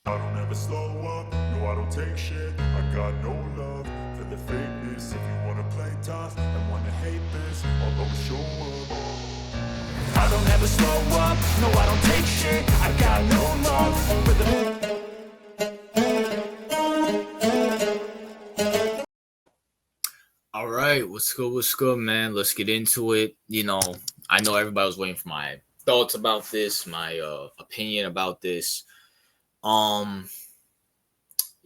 I don't ever slow up, no I don't take shit. I got no love for the fakeness. If you wanna play tough and wanna hate this, I'll always show up. I don't ever slow up, no I don't take shit. I got no love for the All right, what's good, man? Let's get into it. I know everybody was waiting for my thoughts about this, my opinion about this. Um,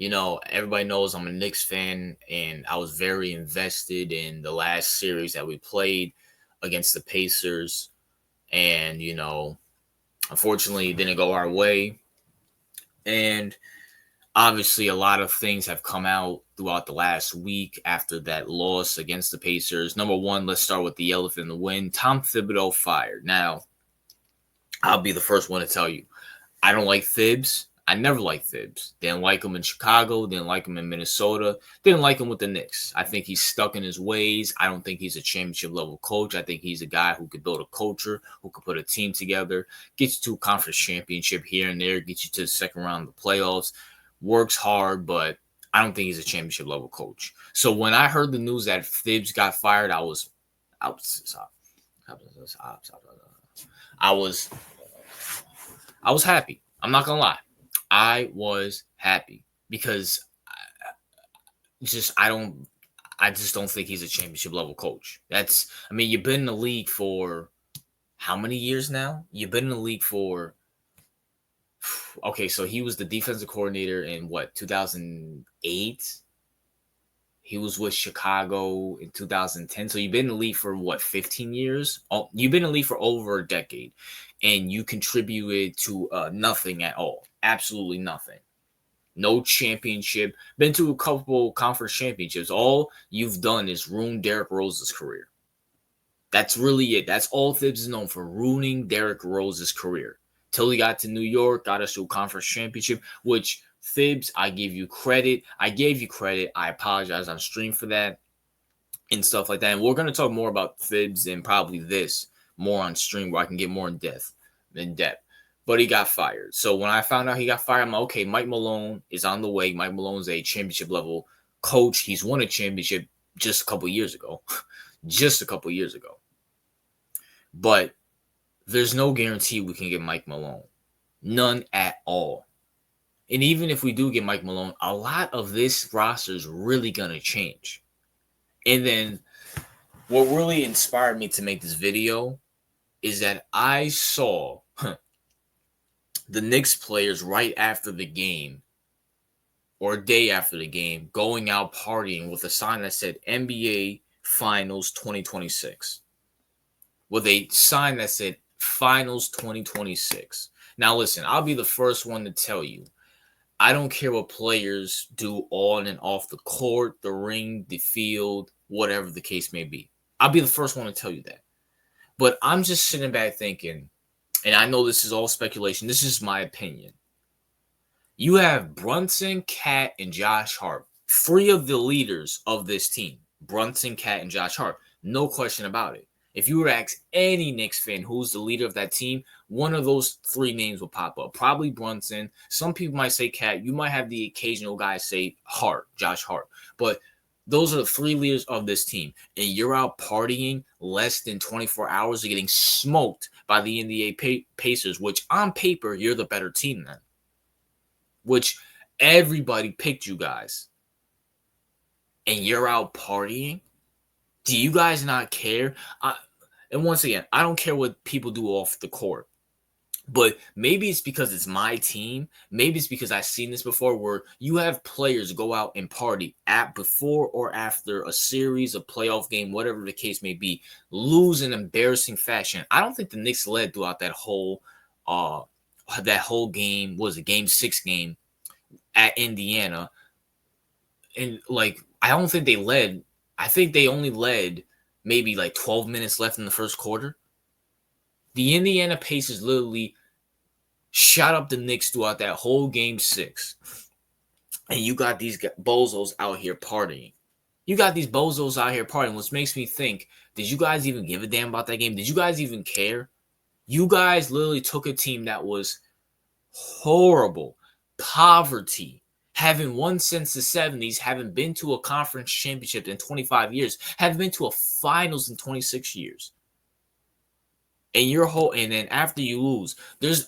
everybody knows I'm a Knicks fan, and I was very invested in the last series that we played against the Pacers, and unfortunately, it didn't go our way. And obviously, a lot of things have come out throughout the last week after that loss against the Pacers. Number one, let's start with the elephant in the wind. Tom Thibodeau fired. Now, I'll be the first one to tell you, I don't like Thibs. I never liked Thibs. Didn't like him in Chicago. Didn't like him in Minnesota. Didn't like him with the Knicks. I think he's stuck in his ways. I don't think he's a championship level coach. I think he's a guy who could build a culture, who could put a team together, get you to a conference championship here and there, get you to the second round of the playoffs. Works hard, but I don't think he's a championship level coach. So when I heard the news that Thibs got fired, I was I was happy. I'm not gonna lie. I was happy because I just don't think he's a championship level coach. You've been in the league for how many years now? You've been in the league for okay, so he was the defensive coordinator in what, 2008? He was with Chicago in 2010. So you've been in the league for what, 15 years? Oh, you've been in the league for over a decade, and you contributed to nothing at all. Absolutely nothing. No championship. Been to a couple conference championships. All you've done is ruin Derrick Rose's career. That's really it. That's all Thibs is known for, ruining Derrick Rose's career. Till he got to New York, got us to a conference championship, which Thibs, I give you credit. I gave you credit. I apologize on stream for that and stuff like that. And we're going to talk more about Thibs and probably this more on stream where I can get more in depth. But he got fired. So when I found out he got fired, I'm like, okay, Mike Malone is on the way. Mike Malone's a championship level coach. He's won a championship just a couple years ago. Just a couple years ago. But there's no guarantee we can get Mike Malone. None at all. And even if we do get Mike Malone, a lot of this roster is really going to change. And then what really inspired me to make this video is that I saw the Knicks players right after the game or a day after the game going out partying with a sign that said NBA Finals 2026. With a sign that said Finals 2026. Now listen, I'll be the first one to tell you, I don't care what players do on and off the court, the ring, the field, whatever the case may be. I'll be the first one to tell you that. But I'm just sitting back thinking, and I know this is all speculation, this is my opinion. You have Brunson, Cat, and Josh Hart. 3 of the leaders of this team. Brunson, Cat, and Josh Hart. No question about it. If you were to ask any Knicks fan who's the leader of that team, one of those 3 names will pop up. Probably Brunson. Some people might say Cat. You might have the occasional guy say Hart, Josh Hart. But those are the 3 leaders of this team. And you're out partying less than 24 hours of getting smoked by the Indiana Pacers, which on paper, you're the better team then. Which everybody picked you guys. And you're out partying? Do you guys not care? And once again, I don't care what people do off the court. But maybe it's because it's my team. Maybe it's because I've seen this before where you have players go out and party at before or after a series, a playoff game, whatever the case may be, lose in embarrassing fashion. I don't think the Knicks led throughout that whole game. Was a game 6 game at Indiana. And I don't think they led. I think they only led maybe 12 minutes left in the first quarter. The Indiana Pacers literally shot up the Knicks throughout that whole game 6. And you got these bozos out here partying. Which makes me think, did you guys even give a damn about that game? Did you guys even care? You guys literally took a team that was horrible. poverty, having won since the 70s, having been to a conference championship in 25 years, having been to a finals in 26 years. And and then after you lose,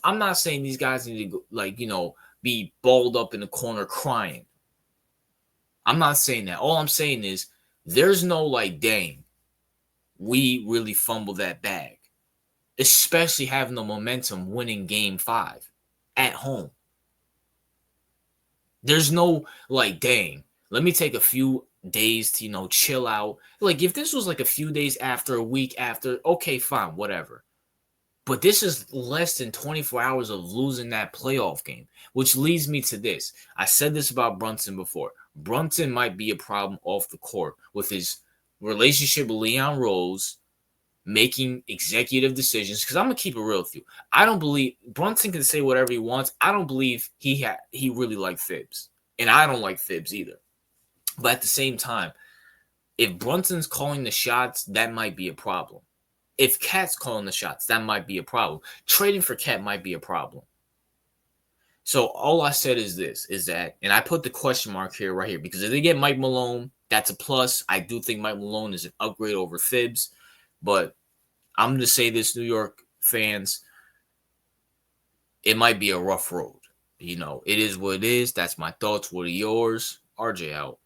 I'm not saying these guys need to go, be balled up in the corner crying. I'm not saying that. All I'm saying is there's no dang, we really fumbled that bag, especially having the momentum winning game 5 at home. There's no dang, let me take a few days to, chill out. If this was a few days after, a week after, okay, fine, whatever. But this is less than 24 hours of losing that playoff game, which leads me to this. I said this about Brunson before. Brunson might be a problem off the court with his relationship with Leon Rose, making executive decisions. Because I'm going to keep it real with you. I don't believe Brunson can say whatever he wants. I don't believe he really liked Thibs. And I don't like Thibs either. But at the same time, if Brunson's calling the shots, that might be a problem. If Cat's calling the shots, that might be a problem. Trading for Cat might be a problem. So all I said is that, and I put the question mark here, right here, because if they get Mike Malone, that's a plus. I do think Mike Malone is an upgrade over Thibs. But I'm going to say this, New York fans, it might be a rough road. It is what it is. That's my thoughts. What are yours? RJ out.